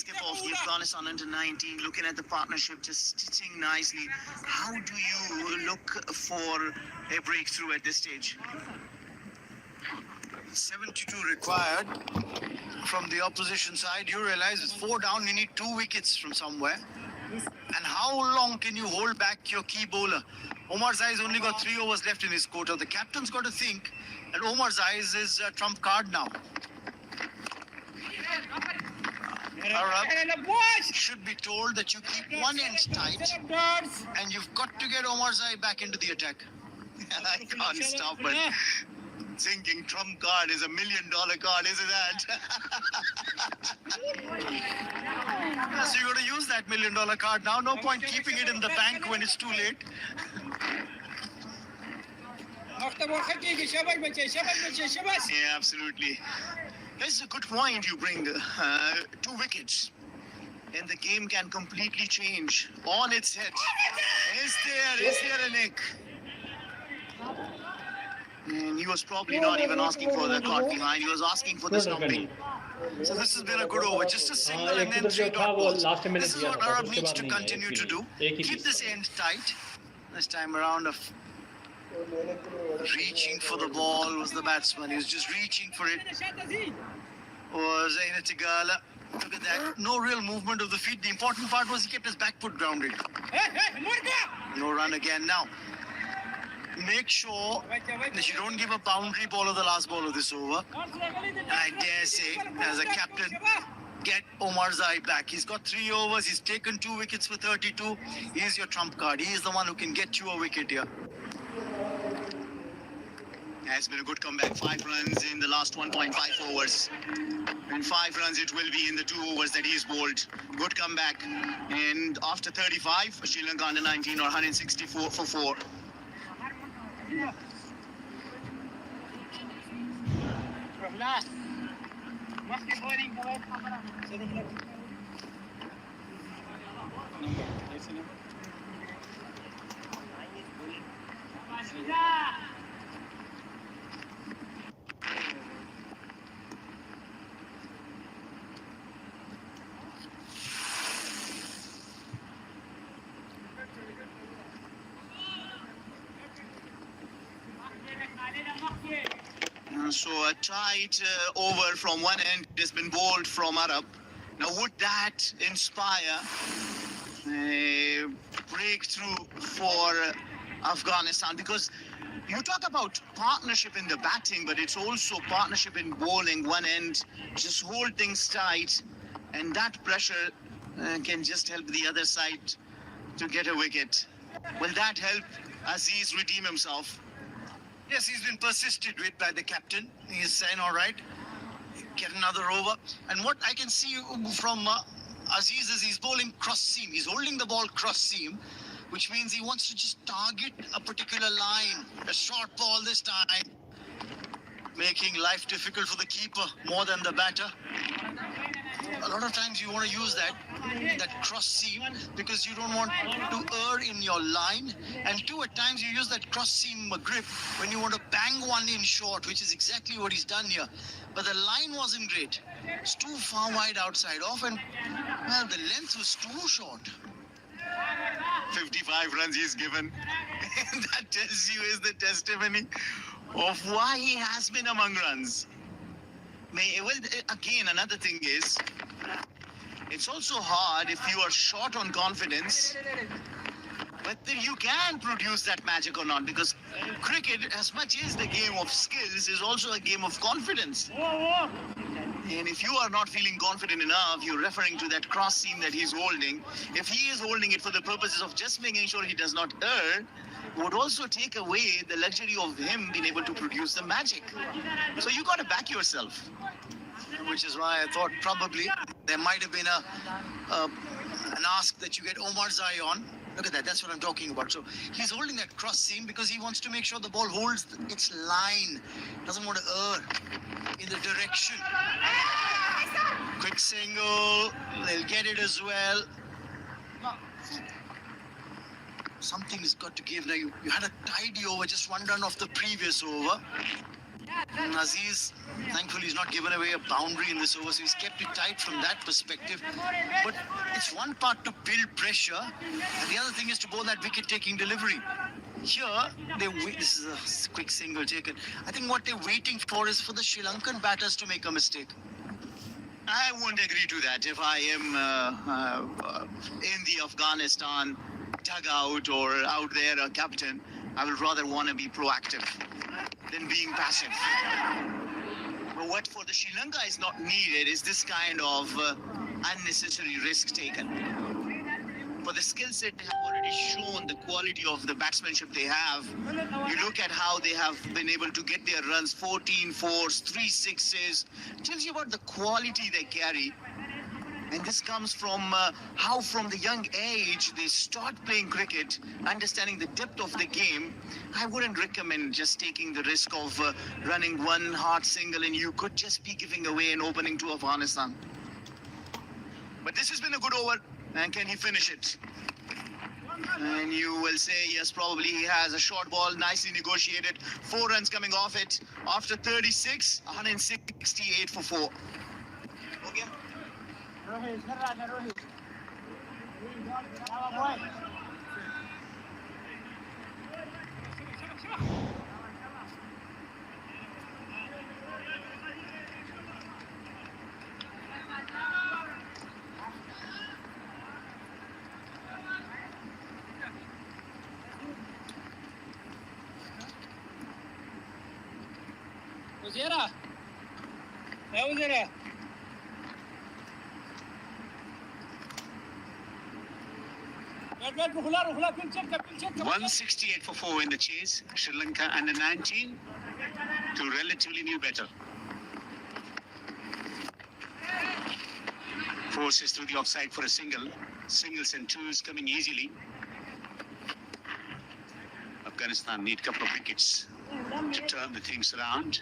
skip off the Afghanistan under 19, looking at the partnership just stitching nicely. How do you look for a breakthrough at this stage? 72 required from the opposition side. You realize it's 4 down, you need 2 wickets from somewhere. And how long can you hold back your key bowler? Omar Zai's only got 3 overs left in his quota. The captain's got to think that Omar Zai's is a trump card now. Arab should be told that you keep one end tight and you've got to get Omar Zai back into the attack. I can't stop it. Thinking trump card is $1 million card, isn't that? So you got to use that $1 million card now. No point keeping it in the bank when it's too late. Yeah, absolutely. That's a good point you bring. 2 wickets. And the game can completely change on its head. Is there a nick? And he was probably not even asking for the caught behind. He was asking for the stopping. So this has been a good over. Just a single and then 3 dot balls. This is what Arab needs to continue to do. Keep this end tight. This time around, reaching for the ball was the batsman. He was just reaching for it. Was Aina Tigala. Look at that. No real movement of the feet. The important part was he kept his back foot grounded. No run again now. Make sure that you don't give a boundary ball of the last ball of this over. I dare say, as a captain, get Omar Zai back. He's got 3 overs. He's taken 2 wickets for 32. He's your trump card. He is the one who can get you a wicket here. Has been a good comeback. 5 runs in the last 1.5 overs. And 5 runs it will be in the 2 overs that he's bowled. Good comeback. And after 35, Sri Lanka under 19 or 164 for 4. So a tight over from one end has been bowled from Arab. Now would that inspire a breakthrough for Afghanistan? Because you talk about partnership in the batting, but it's also partnership in bowling. One end, just hold things tight, and that pressure can just help the other side to get a wicket. Will that help Aziz redeem himself? Yes, he's been persisted with by the captain. He's saying, all right, get another over. And what I can see from Aziz is he's bowling cross seam. He's holding the ball cross seam, which means he wants to just target a particular line. A short ball this time, making life difficult for the keeper more than the batter. A lot of times you want to use that cross seam because you don't want to err in your line. And 2, at times you use that cross seam grip when you want to bang one in short, which is exactly what he's done here. But the line wasn't great. It's too far wide outside off, and well, the length was too short. 55 runs he's given. That tells you is the testimony of why he has been among runs. Well, again, another thing is, it's also hard if you are short on confidence, whether you can produce that magic or not, because cricket, as much as the game of skills, is also a game of confidence. And if you are not feeling confident enough, you're referring to that cross seam that he's holding. If he is holding it for the purposes of just making sure he does not err, would also take away the luxury of him being able to produce the magic. So you got to back yourself. Which is why I thought probably there might have been an ask that you get Omar Zai on. Look at that, that's what I'm talking about. So he's holding that cross seam because he wants to make sure the ball holds its line. Doesn't want to err in the direction. Quick single, they'll get it as well. Something has got to give. Now you had a tidy over, just 1 run off the previous over. Aziz, thankfully, he's not given away a boundary in this over, so he's kept it tight from that perspective. But it's one part to build pressure, and the other thing is to bowl that wicket-taking delivery. Here, this is a quick single taken. I think what they're waiting for is for the Sri Lankan batters to make a mistake. I won't agree to that. If I am in the Afghanistan dugout or out there a captain, I would rather want to be proactive than being passive. But what for the Sri Lanka is not needed is this kind of unnecessary risk taken. For the skill set they have already shown, the quality of the batsmanship they have, you look at how they have been able to get their runs, 14 fours, 3 sixes, tells you about the quality they carry. And this comes from how from the young age they start playing cricket, understanding the depth of the game. I wouldn't recommend just taking the risk of running one hard single and you could just be giving away an opening to Afghanistan. But this has been a good over, and can he finish it? And you will say, yes, probably he has a short ball, nicely negotiated. 4 runs coming off it. After 36, 168 for 4. Okay. وزيرة يا وزيرة 168 for 4 in the chase. Sri Lanka under 19 to relatively new batter. Forces through the offside for a single. Singles and twos coming easily. Afghanistan need a couple of wickets to turn the things around.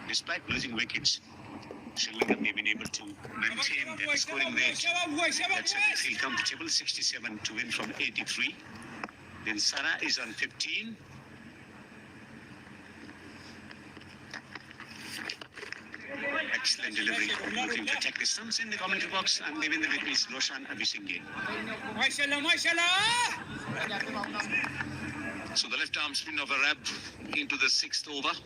Despite losing wickets, Sri Lanka may have been able to maintain their scoring rate. That's why they feel comfortable. 67 to win from 83. Then Sara is on 15. Excellent delivery. Looking to attack the stumps in the commentary box, and they win the wickets. Roshan Abhisinghe. So the left arm spin of Arab into the 6th over.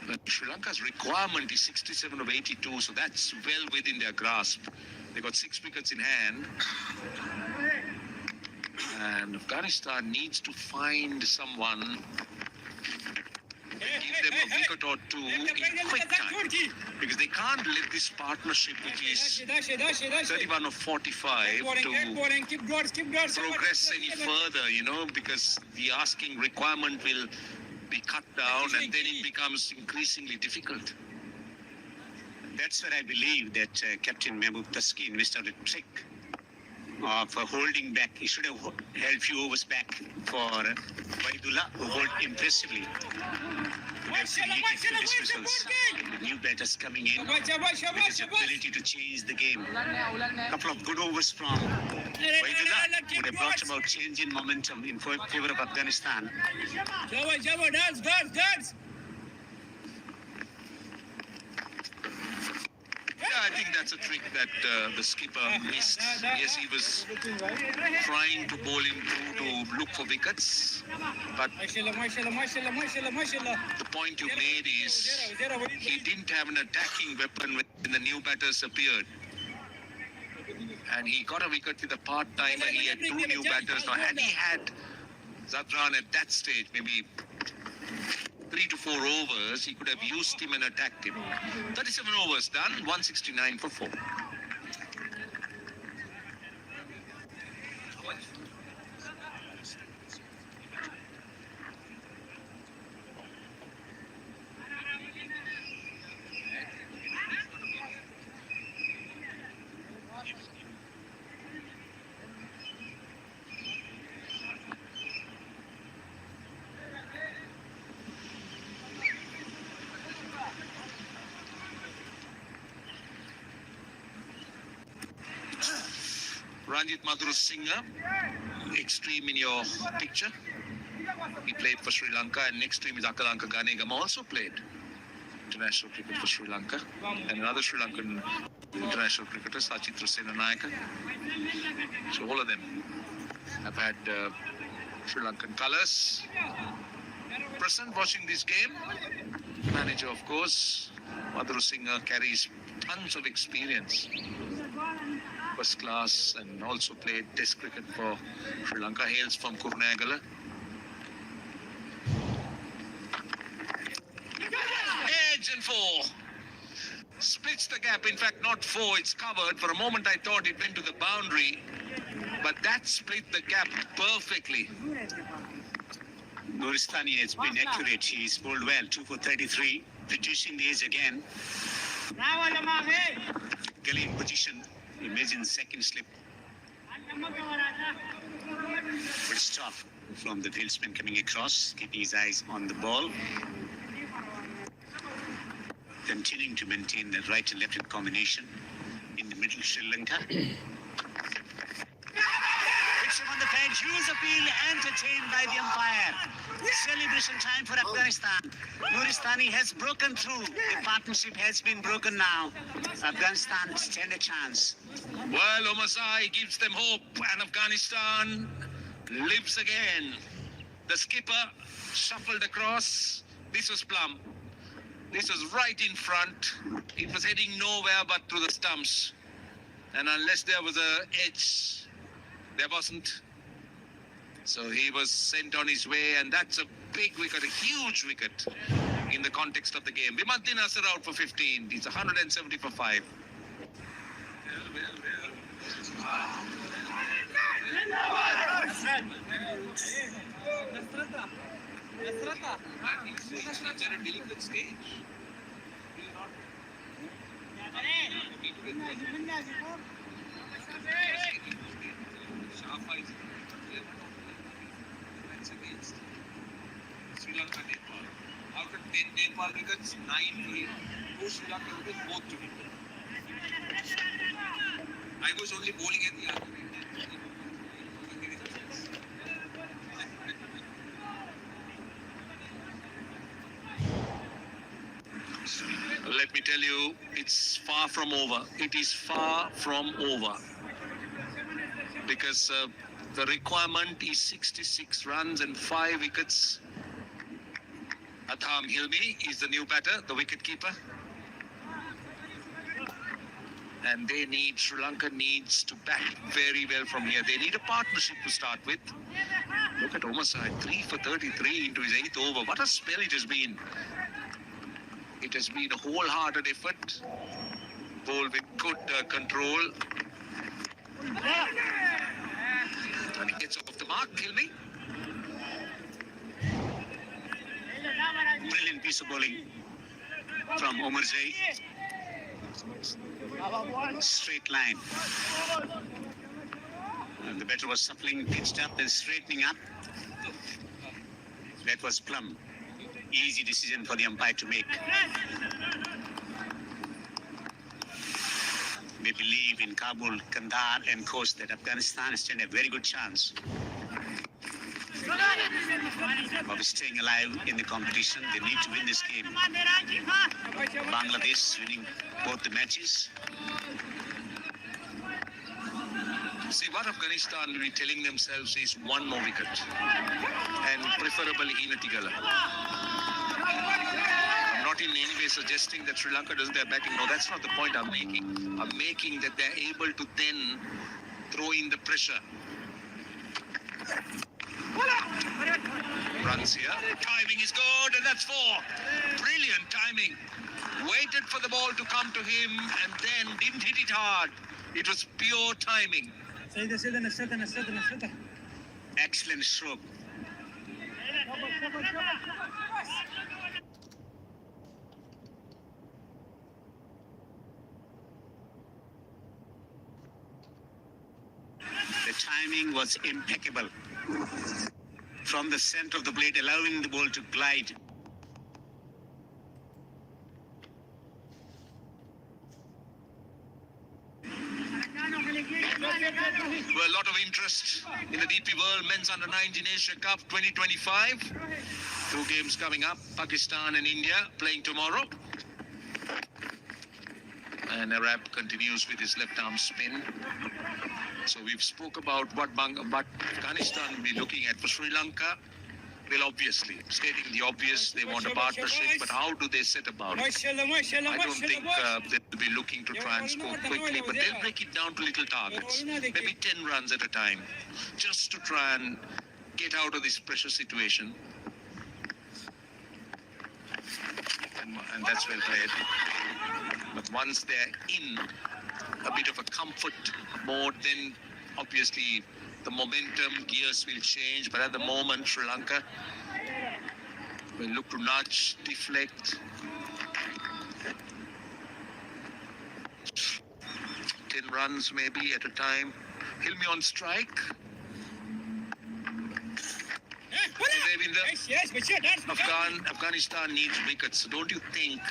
But Sri Lanka's requirement is 67 of 82, so that's well within their grasp. They got 6 wickets in hand. And Afghanistan needs to find someone give them a wicket or two in quick time. Because they can't let this partnership, which is 31 of 45, to progress any further, you know, because the asking requirement will be cut down and then it becomes increasingly difficult. That's where I believe that Captain Mehboob Taski invested a trick of holding back. He should have held few overs back for Waidullah, who held impressively. That's the dismissals. The new batters coming in with his ability to change the game. A couple of good overs from Waidullah would have brought about change in momentum in favor of Afghanistan. Yeah, I think that's a trick that the skipper missed. Yes, he was trying to bowl him through to look for wickets. But the point you made is he didn't have an attacking weapon when the new batters appeared. And he got a wicket with a part-timer. He had 2 new batters. Now, had he had Zadran at that stage, maybe 3 to 4 overs, he could have used him and attacked him. 37 overs done, 169 for 4. Ranjit Madhur Singha, extreme in your picture. He played for Sri Lanka, and next to him is Akalanka Ganegam, also played international cricket for Sri Lanka. And another Sri Lankan international cricketer, Sachitra Senanayaka. So all of them have had Sri Lankan colours. Present watching this game. Manager, of course, Madhuru Singha carries tons of experience. First class, and also played Test cricket for Sri Lanka. Hails from Kurnagala. Edge and four. Splits the gap. In fact, not four. It's covered. For a moment, I thought it went to the boundary, but that split the gap perfectly. Nuristani has been accurate. He's bowled well. 2 for 33. Reducing the edge again. Gully in position. Imagine second slip. Good stop from the fieldsman coming across, keeping his eyes on the ball. Continuing to maintain the right and left hand combination in the middle Sri Lanka. It's on the bench. Huge appeal entertained by the umpire. Celebration time for Afghanistan. Nuristani has broken through. The partnership has been broken now. Afghanistan stand a chance. Well, Omasai gives them hope, and Afghanistan lives again. The skipper shuffled across. This was plumb. This was right in front. It was heading nowhere but through the stumps. And unless there was a edge, there wasn't. So he was sent on his way, and that's a big wicket, a huge wicket in the context of the game. Bimanti Nasser out for 15. He's 170 for 5. He's at a delicate stage. Against Sri Lanka, Nepal. Out of 10 Nepal wickets, 9 to him. 2 Sri Lanka wickets, both to him. I was only bowling at the other end. Let me tell you, it's far from over. It is far from over. Because the requirement is 66 runs and 5 wickets. Atham Hilmi is the new batter, the wicket keeper. And Sri Lanka needs to bat very well from here. They need a partnership to start with. Look at Omasai, 3 for 33 into his 8th over. What a spell it has been. It has been a wholehearted effort. Ball with good control. And he gets off the mark, Hilmi. Brilliant piece of bowling from Omar Zai. Straight line. And the batter was shuffling, pitched up, then straightening up. That was plumb. Easy decision for the umpire to make. We believe in Kabul, Kandahar, and coast that Afghanistan stand a very good chance of staying alive in the competition. They need to win this game. Bangladesh winning both the matches. See, what Afghanistan will be telling themselves is one more wicket. And preferably in a Tigala. I'm not in any way suggesting that Sri Lanka doesn't their batting. No, that's not the point I'm making. I'm making that they're able to then throw in the pressure. Runs here. Timing is good, and that's 4. Brilliant timing. Waited for the ball to come to him and then didn't hit it hard. It was pure timing. Excellent stroke. The timing was impeccable. From the center of the blade, allowing the ball to glide. Well, a lot of interest in the DP World Men's Under-19 Asia Cup 2025. 2 games coming up, Pakistan and India playing tomorrow. And Arab continues with his left arm spin. So we've spoke about what Afghanistan will be looking at for Sri Lanka. Well, obviously, stating the obvious, they want a partnership, but how do they set about it? I don't think they'll be looking to try and score quickly, but they'll break it down to little targets, maybe 10 runs at a time, just to try and get out of this pressure situation. And that's well played. But once they're in a bit of a comfort mode, then obviously the momentum, gears will change. But at the moment, Sri Lanka will look to nudge, deflect. 10 runs maybe at a time. Hilmi on strike. Afghanistan needs wickets. Don't you think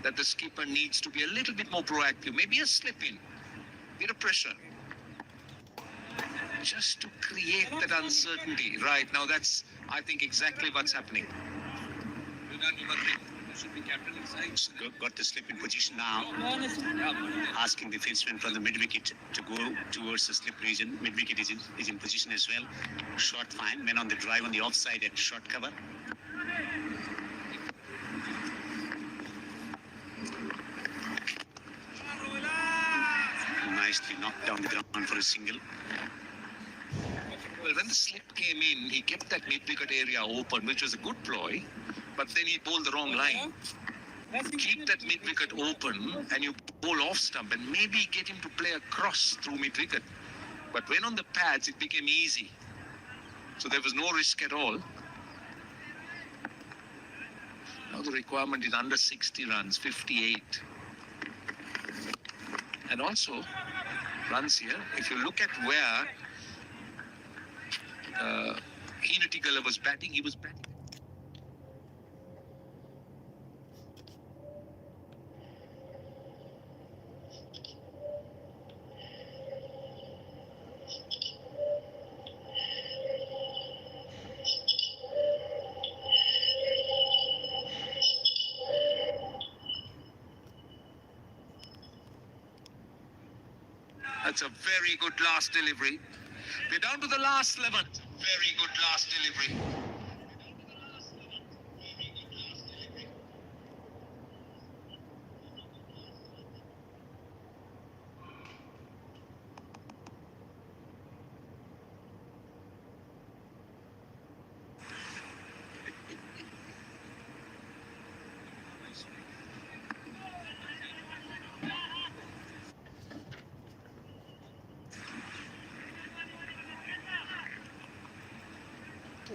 that the skipper needs to be a little bit more proactive? Maybe a slip in, bit of pressure, just to create that uncertainty. Right now, that's, I think, exactly what's happening. Got the slip in position now, asking the fieldsman from the mid wicket to go towards the slip region. Mid wicket is in position as well. Shot fine, men on the drive on the offside at short cover. Nicely knocked down the ground for a single. Well, when the slip came in, he kept that mid-wicket area open, which was a good ploy, but then he bowled the wrong line. Keep that mid-wicket open and you bowl off stump and maybe get him to play across through mid-wicket. But when on the pads, it became easy. So there was no risk at all. Now the requirement is under 60 runs, 58. And also, runs here, if you look at where Hina Tigala was batting, he was batting. That's a very good last delivery. We're down to the last 11. Very good last delivery.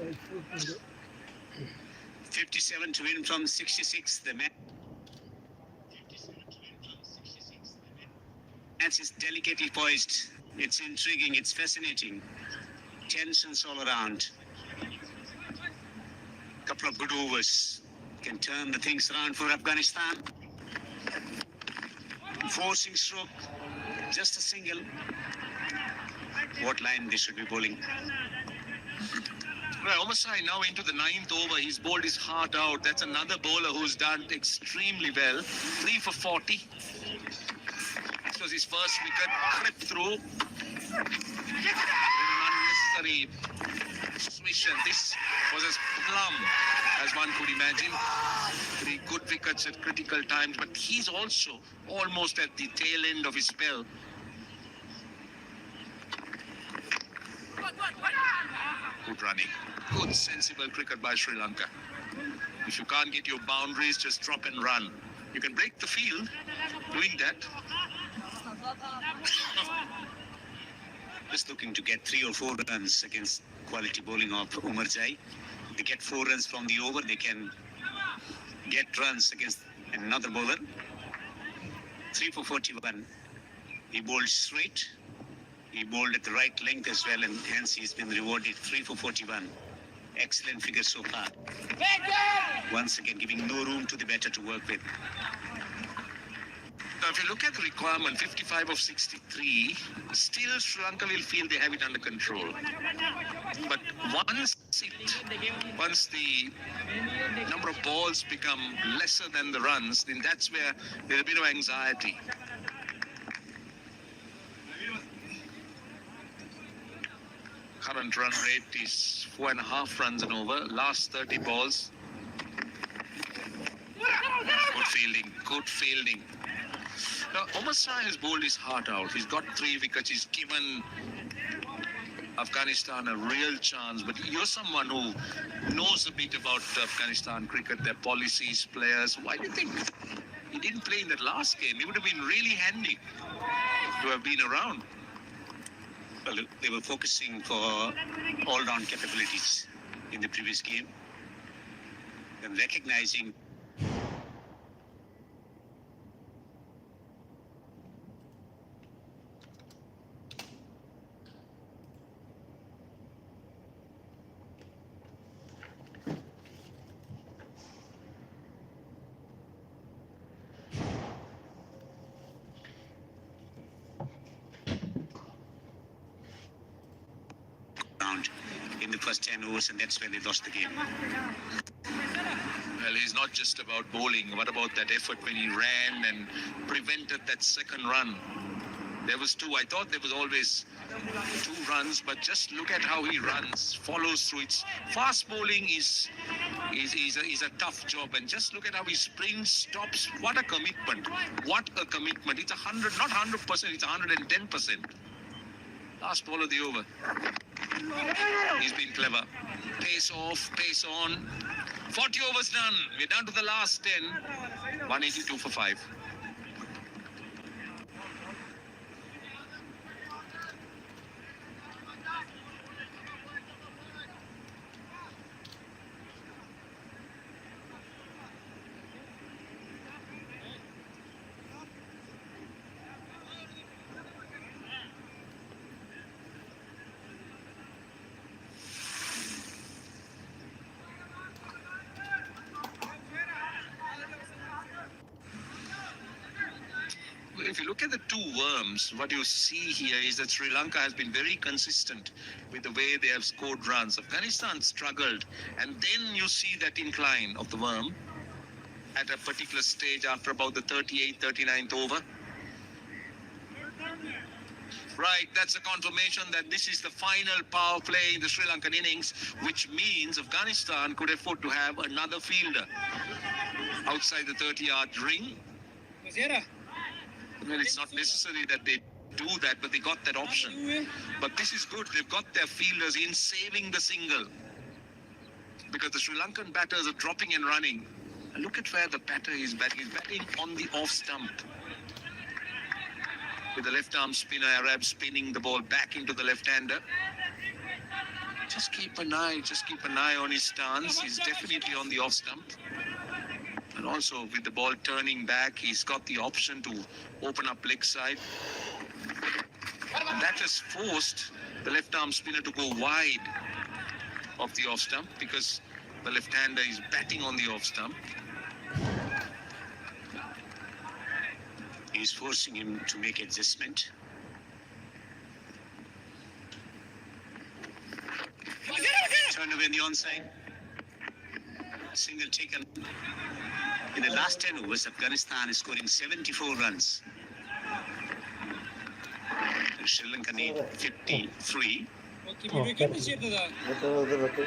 Right. 57 to win from 66. The match is delicately poised. It's intriguing. It's fascinating. Tensions all around. Couple of good overs can turn the things around for Afghanistan. Forcing stroke, just a single. What line they should be bowling? Right, Omasai now into the 9th over. He's bowled his heart out. That's another bowler who's done extremely well. 3 for 40. This was his first wicket. Clipped through. An unnecessary swish, and this was as plumb as one could imagine. 3 good wickets at critical times, but he's also almost at the tail end of his spell. Good running. Good, sensible cricket by Sri Lanka. If you can't get your boundaries, just drop and run. You can break the field doing that. Just looking to get 3 or 4 runs against quality bowling of Umar Jai. They get 4 runs from the over, they can get runs against another bowler. 3 for 41. He bowled straight. He bowled at the right length as well, and hence he's been rewarded 3 for 41. Excellent figure so far. Once again, giving no room to the batter to work with. Now, if you look at the requirement, 55 of 63, still Sri Lanka will feel they have it under control. But once the number of balls become lesser than the runs, then that's where there's a bit of anxiety. Current run rate is 4.5 runs and over. Last 30 balls. Good fielding. Now, Omar Shah has bowled his heart out. He's got 3 wickets. He's given Afghanistan a real chance. But you're someone who knows a bit about Afghanistan cricket, their policies, players. Why do you think he didn't play in that last game? He would have been really handy to have been around. Well, they were focusing for all-round capabilities in the previous game. And recognizing in the first 10 overs, and that's where they lost the game. Well, it's not just about bowling. What about that effort when he ran and prevented that second run? There was 2. I thought there was always 2 runs, but just look at how he runs, follows through. It's fast bowling is a tough job, and just look at how he sprints, stops. What a commitment! What a commitment! It's 100, not 100%. It's 110%. Last ball of the over. He's been clever. Pace off, pace on. 40 overs done. We're down to the last 10. 182 for 5. If you look at the 2 worms, what you see here is that Sri Lanka has been very consistent with the way they have scored runs. Afghanistan struggled, and then you see that incline of the worm at a particular stage after about the 38th, 39th over. Right, that's a confirmation that this is the final power play in the Sri Lankan innings, which means Afghanistan could afford to have another fielder outside the 30-yard ring. Well, it's not necessary that they do that, but they got that option. But this is good. They've got their fielders in, saving the single. Because the Sri Lankan batters are dropping and running. And look at where the batter is batting. He's batting on the off stump. With the left-arm spinner, Arab spinning the ball back into the left-hander. Just keep an eye on his stance. He's definitely on the off stump. And also with the ball turning back, he's got the option to open up leg side. And that has forced the left-arm spinner to go wide of the off stump because the left-hander is batting on the off stump. He's forcing him to make adjustment. Turn away in the onside. Single taken. In the last 10 overs, Afghanistan is scoring 74 runs. Sri Lanka need 53.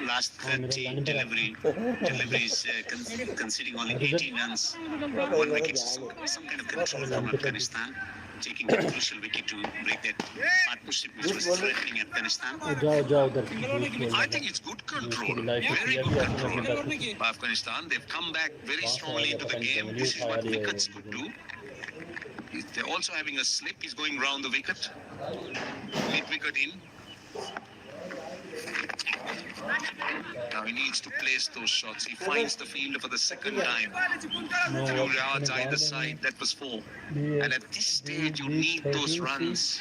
Last 13 deliveries, conceding only 18 runs, 1 wicket. Some kind of control from Afghanistan, taking a crucial wicket to break that partnership which was threatening Afghanistan. I think it's good control, very good control by Afghanistan. They've come back very strongly into the game. This is what wickets could do. They're also having a slip. He's going round the wicket. Mid-wicket in. Now he needs to place those shots. He finds the fielder for the second time. 2 yards either side, that was 4. And at this stage, you need those runs.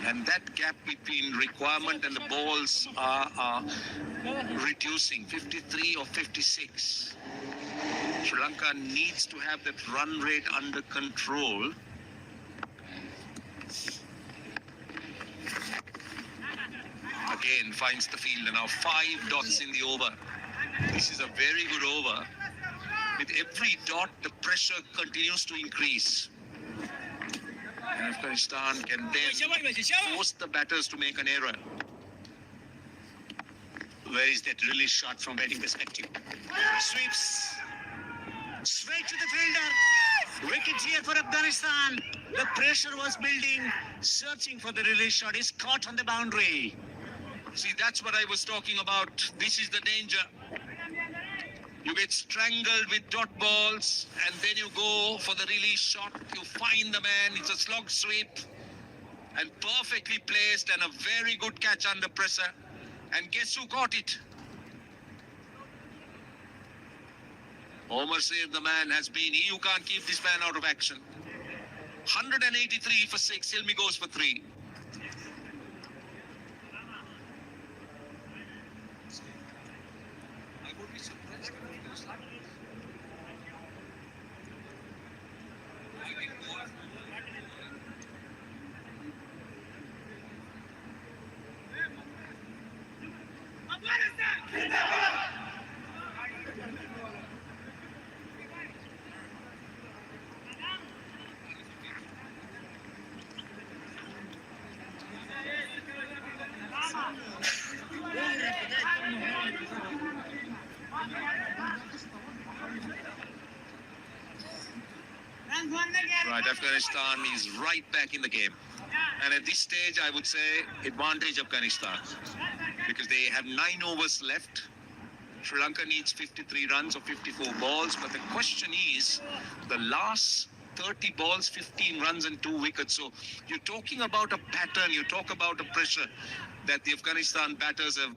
And that gap between requirement and the balls are reducing. 53 or 56. Sri Lanka needs to have that run rate under control. Again, finds the fielder. Now 5 dots in the over. This is a very good over. With every dot, the pressure continues to increase. And Afghanistan can then force the batters to make an error. Where is that release shot from batting perspective? Sweeps. Straight to the fielder. Wicket here for Afghanistan. The pressure was building. Searching for the release shot. Is caught on the boundary. See, that's what I was talking about. This is the danger. You get strangled with dot balls, and then you go for the release shot. You find the man. It's a slog sweep, and perfectly placed, and a very good catch under pressure. And guess who caught it? Omar Saif, the man, has been. You can't keep this man out of action. 183 for 6. Hilmi goes for 3. Right, Afghanistan is right back in the game. And at this stage, I would say advantage Afghanistan. Because they have 9 overs left. Sri Lanka needs 53 runs or 54 balls. But the question is, the last 30 balls, 15 runs and 2 wickets. So you're talking about a pattern, you talk about a pressure that the Afghanistan batters have